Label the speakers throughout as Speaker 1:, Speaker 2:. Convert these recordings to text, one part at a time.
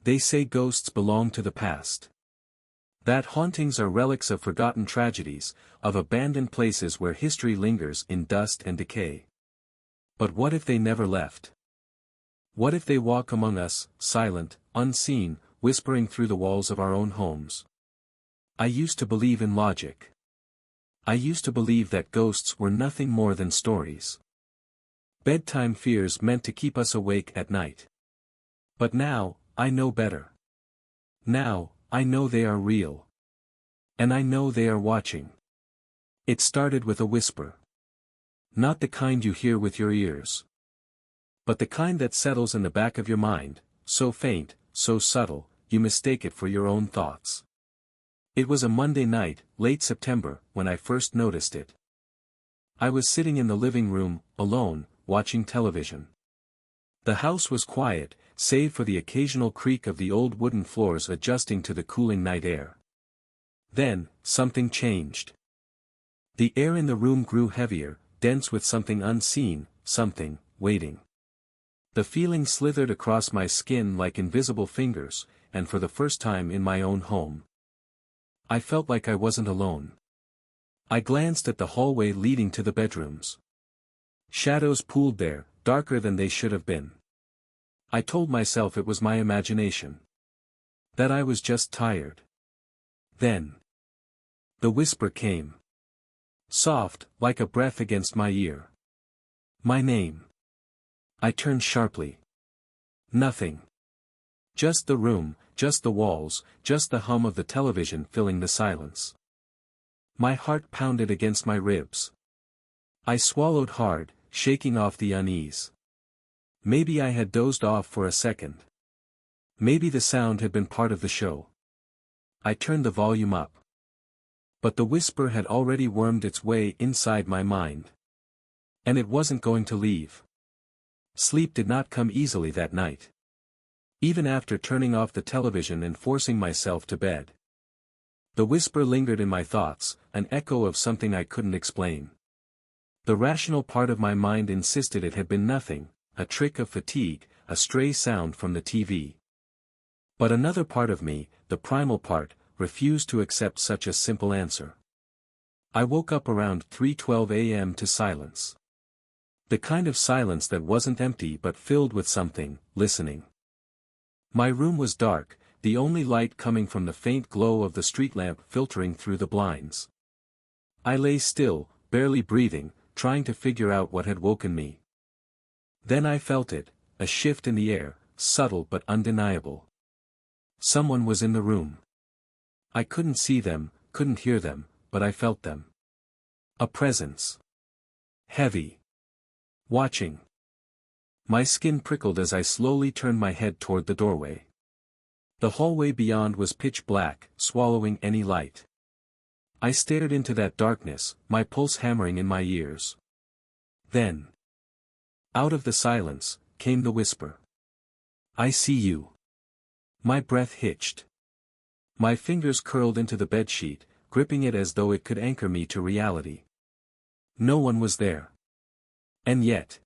Speaker 1: They say ghosts belong to the past. That hauntings are relics of forgotten tragedies, of abandoned places where history lingers in dust and decay. But what if they never left? What if they walk among us, silent, unseen, whispering through the walls of our own homes? I used to believe in logic. I used to believe that ghosts were nothing more than stories. Bedtime fears meant to keep us awake at night. But now, I know better. Now, I know they are real. And I know they are watching. It started with a whisper. Not the kind you hear with your ears. But the kind that settles in the back of your mind, so faint, so subtle, you mistake it for your own thoughts. It was a Monday night, late September, when I first noticed it. I was sitting in the living room, alone, watching television. The house was quiet, save for the occasional creak of the old wooden floors adjusting to the cooling night air. Then, something changed. The air in the room grew heavier, dense with something unseen, something, waiting. The feeling slithered across my skin like invisible fingers, and for the first time in my own home. I felt like I wasn't alone. I glanced at the hallway leading to the bedrooms. Shadows pooled there, darker than they should have been. I told myself it was my imagination. That I was just tired. Then. The whisper came. Soft, like a breath against my ear. My name. I turned sharply. Nothing. Just the room, just the walls, just the hum of the television filling the silence. My heart pounded against my ribs. I swallowed hard, shaking off the unease. Maybe I had dozed off for a second. Maybe the sound had been part of the show. I turned the volume up. But the whisper had already wormed its way inside my mind. And it wasn't going to leave. Sleep did not come easily that night. Even after turning off the television and forcing myself to bed. The whisper lingered in my thoughts, an echo of something I couldn't explain. The rational part of my mind insisted it had been nothing, a trick of fatigue, a stray sound from the TV. But another part of me, the primal part, refused to accept such a simple answer. I woke up around 3:12 a.m. to silence. The kind of silence that wasn't empty but filled with something, listening. My room was dark, the only light coming from the faint glow of the street lamp filtering through the blinds. I lay still, barely breathing, trying to figure out what had woken me. Then I felt it, a shift in the air, subtle but undeniable. Someone was in the room. I couldn't see them, couldn't hear them, but I felt them. A presence. Heavy. Watching. My skin prickled as I slowly turned my head toward the doorway. The hallway beyond was pitch black, swallowing any light. I stared into that darkness, my pulse hammering in my ears. Then. Out of the silence, came the whisper. I see you. My breath hitched. My fingers curled into the bedsheet, gripping it as though it could anchor me to reality. No one was there. And yet.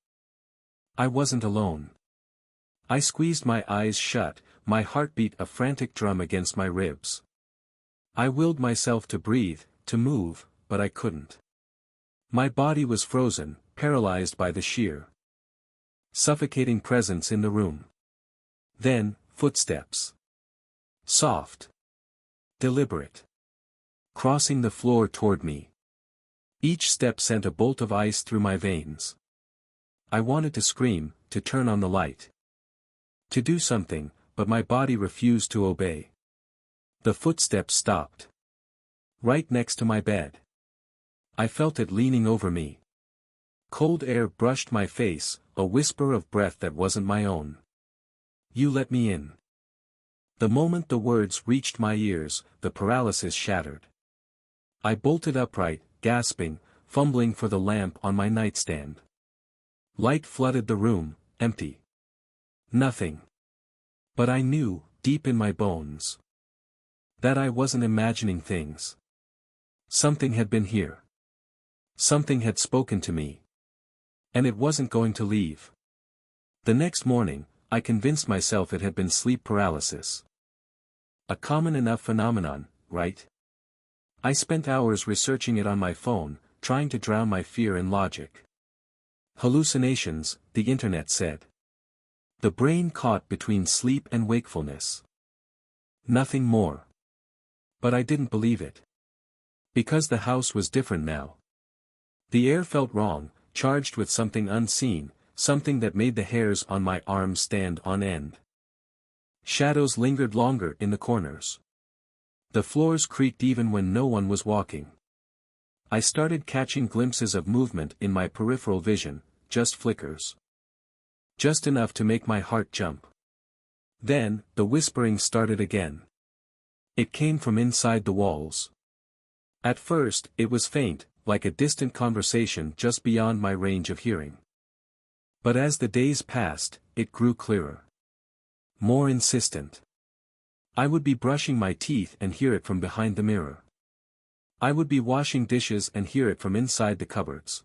Speaker 1: I wasn't alone. I squeezed my eyes shut, my heart beat a frantic drum against my ribs. I willed myself to breathe, to move, but I couldn't. My body was frozen, paralyzed by the sheer, suffocating presence in the room. Then, footsteps. Soft. Deliberate. Crossing the floor toward me. Each step sent a bolt of ice through my veins. I wanted to scream, to turn on the light. To do something, but my body refused to obey. The footsteps stopped. Right next to my bed. I felt it leaning over me. Cold air brushed my face, a whisper of breath that wasn't my own. You let me in. The moment the words reached my ears, the paralysis shattered. I bolted upright, gasping, fumbling for the lamp on my nightstand. Light flooded the room, empty. Nothing. But I knew, deep in my bones, that I wasn't imagining things. Something had been here. Something had spoken to me. And it wasn't going to leave. The next morning, I convinced myself it had been sleep paralysis. A common enough phenomenon, right? I spent hours researching it on my phone, trying to drown my fear in logic. Hallucinations, the internet said. The brain caught between sleep and wakefulness. Nothing more. But I didn't believe it. Because the house was different now. The air felt wrong, charged with something unseen, something that made the hairs on my arms stand on end. Shadows lingered longer in the corners. The floors creaked even when no one was walking. I started catching glimpses of movement in my peripheral vision, just flickers. Just enough to make my heart jump. Then, the whispering started again. It came from inside the walls. At first, it was faint, like a distant conversation just beyond my range of hearing. But as the days passed, it grew clearer. More insistent. I would be brushing my teeth and hear it from behind the mirror. I would be washing dishes and hear it from inside the cupboards.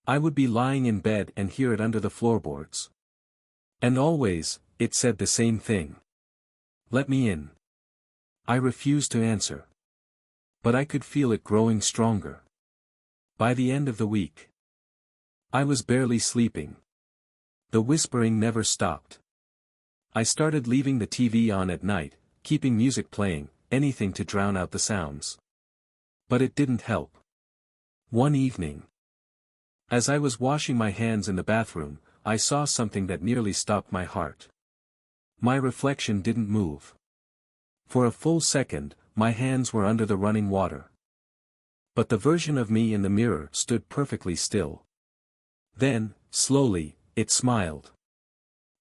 Speaker 1: I would be lying in bed and hear it under the floorboards. And always, it said the same thing. Let me in. I refused to answer. But I could feel it growing stronger. By the end of the week, I was barely sleeping. The whispering never stopped. I started leaving the TV on at night, keeping music playing, anything to drown out the sounds. But it didn't help. One evening, as I was washing my hands in the bathroom, I saw something that nearly stopped my heart. My reflection didn't move. For a full second, my hands were under the running water. But the version of me in the mirror stood perfectly still. Then, slowly, it smiled.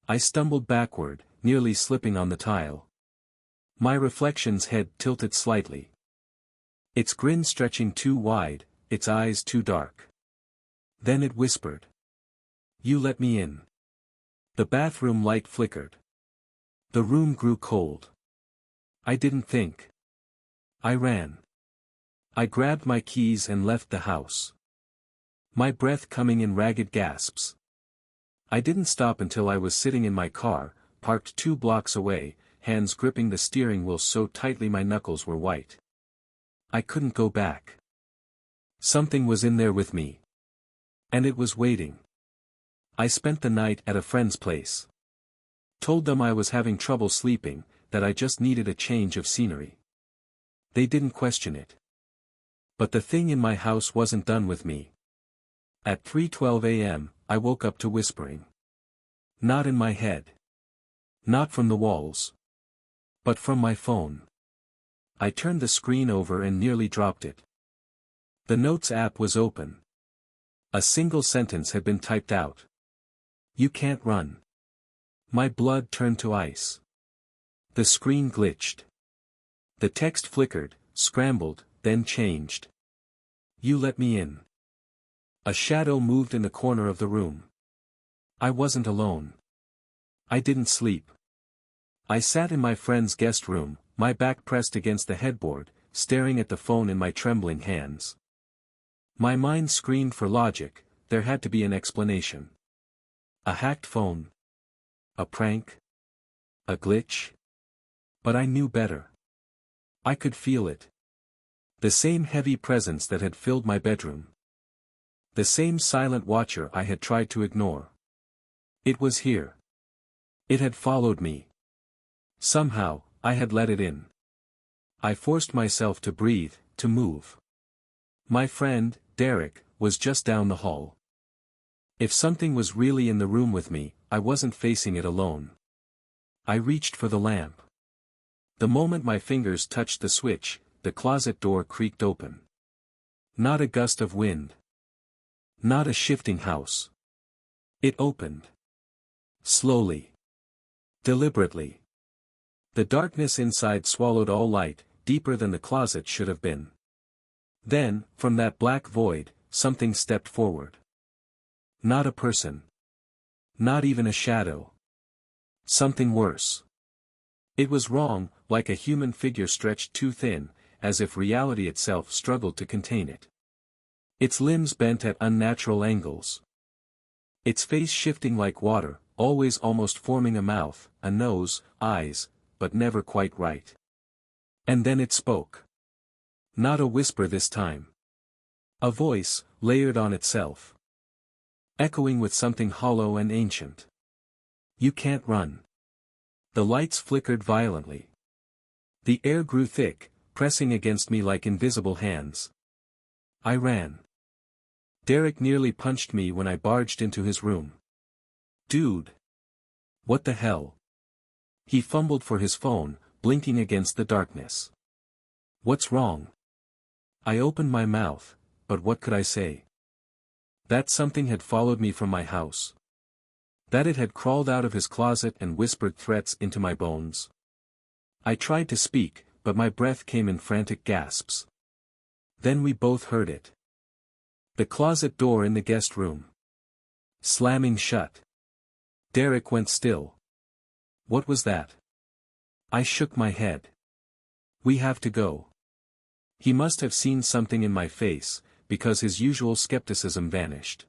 Speaker 1: I stumbled backward, nearly slipping on the tile. My reflection's head tilted slightly. Its grin stretching too wide, its eyes too dark. Then it whispered. You let me in. The bathroom light flickered. The room grew cold. I didn't think. I ran. I grabbed my keys and left the house. My breath coming in ragged gasps. I didn't stop until I was sitting in my car, parked 2 blocks away, hands gripping the steering wheel so tightly my knuckles were white. I couldn't go back. Something was in there with me. And it was waiting. I spent the night at a friend's place. Told them I was having trouble sleeping, that I just needed a change of scenery. They didn't question it. But the thing in my house wasn't done with me. At 3:12 a.m., I woke up to whispering. Not in my head. Not from the walls. But from my phone. I turned the screen over and nearly dropped it. The Notes app was open. A single sentence had been typed out. You can't run. My blood turned to ice. The screen glitched. The text flickered, scrambled, then changed. You let me in. A shadow moved in the corner of the room. I wasn't alone. I didn't sleep. I sat in my friend's guest room, my back pressed against the headboard, staring at the phone in my trembling hands. My mind screamed for logic, there had to be an explanation. A hacked phone? A prank? A glitch? But I knew better. I could feel it. The same heavy presence that had filled my bedroom. The same silent watcher I had tried to ignore. It was here. It had followed me. Somehow, I had let it in. I forced myself to breathe, to move. My friend, Derek, was just down the hall. If something was really in the room with me, I wasn't facing it alone. I reached for the lamp. The moment my fingers touched the switch, the closet door creaked open. Not a gust of wind. Not a shifting house. It opened. Slowly. Deliberately. The darkness inside swallowed all light, deeper than the closet should have been. Then, from that black void, something stepped forward. Not a person. Not even a shadow. Something worse. It was wrong, like a human figure stretched too thin, as if reality itself struggled to contain it. Its limbs bent at unnatural angles. Its face shifting like water, always almost forming a mouth, a nose, eyes, but never quite right. And then it spoke. Not a whisper this time. A voice, layered on itself. Echoing with something hollow and ancient. You can't run. The lights flickered violently. The air grew thick, pressing against me like invisible hands. I ran. Derek nearly punched me when I barged into his room. Dude. What the hell? He fumbled for his phone, blinking against the darkness. What's wrong? I opened my mouth, but what could I say? That something had followed me from my house. That it had crawled out of his closet and whispered threats into my bones. I tried to speak, but my breath came in frantic gasps. Then we both heard it. The closet door in the guest room. Slamming shut. Derek went still. What was that? I shook my head. We have to go. He must have seen something in my face, because his usual skepticism vanished.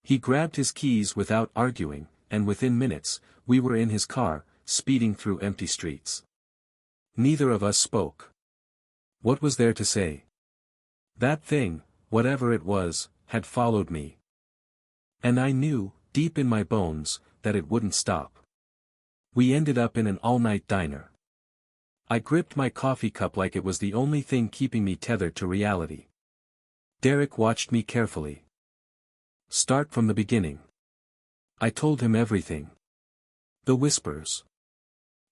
Speaker 1: He grabbed his keys without arguing, and within minutes, we were in his car, speeding through empty streets. Neither of us spoke. What was there to say? That thing, whatever it was, had followed me. And I knew, deep in my bones, that it wouldn't stop. We ended up in an all-night diner. I gripped my coffee cup like it was the only thing keeping me tethered to reality. Derek watched me carefully. Start from the beginning. I told him everything. The whispers.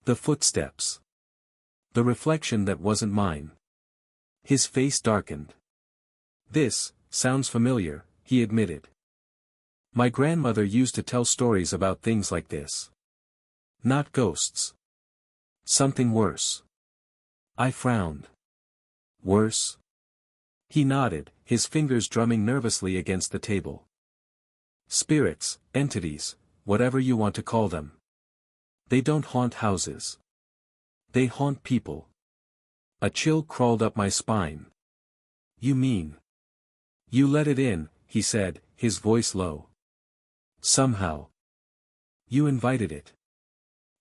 Speaker 1: The footsteps. The reflection that wasn't mine. His face darkened. This sounds familiar, he admitted. My grandmother used to tell stories about things like this. Not ghosts. Something worse. I frowned. Worse? He nodded, his fingers drumming nervously against the table. Spirits, entities, whatever you want to call them. They don't haunt houses. They haunt people. A chill crawled up my spine. You mean? You let it in, he said, his voice low. Somehow. You invited it.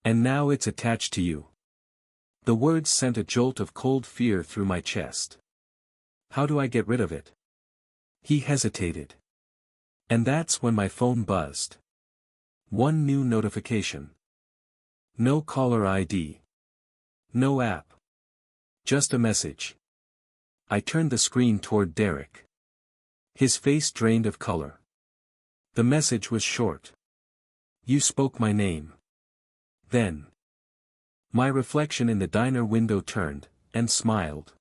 Speaker 1: And now it's attached to you. The words sent a jolt of cold fear through my chest. How do I get rid of it? He hesitated. And that's when my phone buzzed. One new notification. No caller ID. No app. Just a message. I turned the screen toward Derek. His face drained of color. The message was short. You spoke my name. Then. My reflection in the diner window turned, and smiled.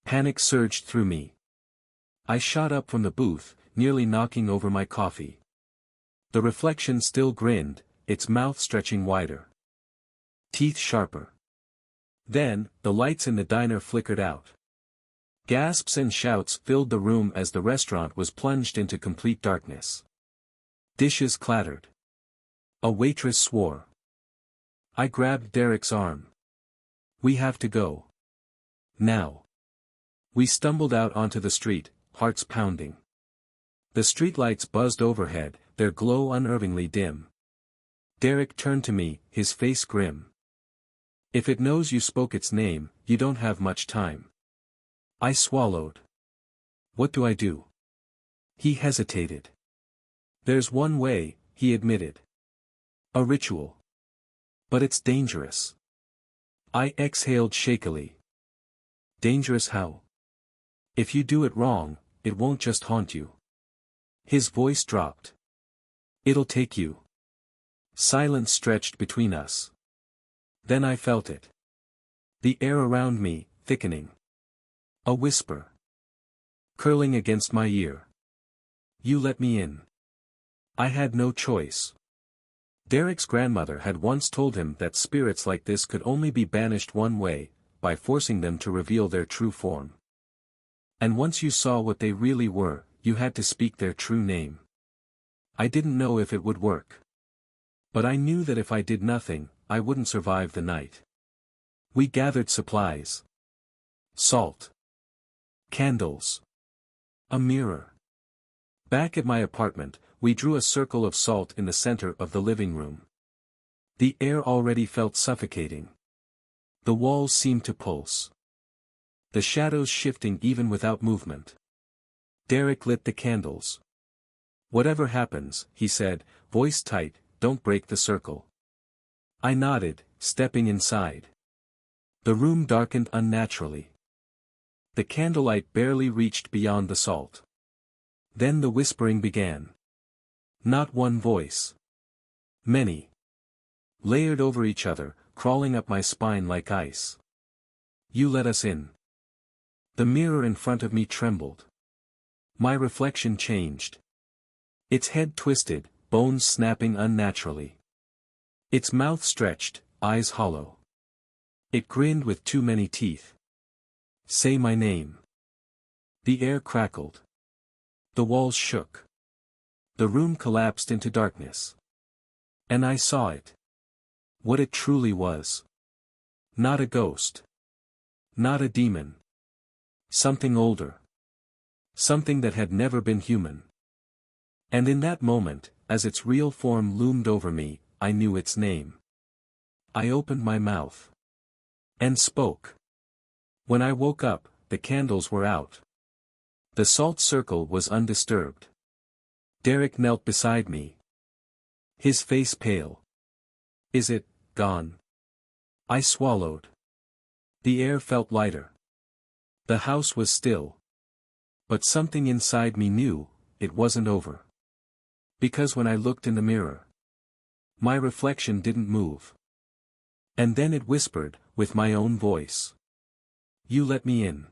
Speaker 1: Panic surged through me. I shot up from the booth, nearly knocking over my coffee. The reflection still grinned, its mouth stretching wider. Teeth sharper. Then, the lights in the diner flickered out. Gasps and shouts filled the room as the restaurant was plunged into complete darkness. Dishes clattered. A waitress swore. I grabbed Derek's arm. We have to go. Now. We stumbled out onto the street, hearts pounding. The streetlights buzzed overhead, their glow unnervingly dim. Derek turned to me, his face grim. If it knows you spoke its name, you don't have much time. I swallowed. What do I do? He hesitated. There's one way, he admitted. A ritual. But it's dangerous. I exhaled shakily. Dangerous how? If you do it wrong, it won't just haunt you. His voice dropped. It'll take you. Silence stretched between us. Then I felt it. The air around me, thickening. A whisper. Curling against my ear. You let me in. I had no choice. Derek's grandmother had once told him that spirits like this could only be banished one way, by forcing them to reveal their true form. And once you saw what they really were, you had to speak their true name. I didn't know if it would work. But I knew that if I did nothing, I wouldn't survive the night. We gathered supplies. Salt. Candles. A mirror. Back at my apartment, we drew a circle of salt in the center of the living room. The air already felt suffocating. The walls seemed to pulse. The shadows shifting even without movement. Derek lit the candles. "Whatever happens," he said, voice tight, "don't break the circle." I nodded, stepping inside. The room darkened unnaturally. The candlelight barely reached beyond the salt. Then the whispering began. Not one voice. Many. Layered over each other, crawling up my spine like ice. "You let us in." The mirror in front of me trembled. My reflection changed. Its head twisted, bones snapping unnaturally. Its mouth stretched, eyes hollow. It grinned with too many teeth. "Say my name." The air crackled. The walls shook. The room collapsed into darkness. And I saw it. What it truly was. Not a ghost. Not a demon. Something older. Something that had never been human. And in that moment, as its real form loomed over me, I knew its name. I opened my mouth. And spoke. When I woke up, the candles were out. The salt circle was undisturbed. Derek knelt beside me. His face pale. "Is it gone?" I swallowed. The air felt lighter. The house was still. But something inside me knew, it wasn't over. Because when I looked in the mirror, my reflection didn't move. And then it whispered, with my own voice. "You let me in."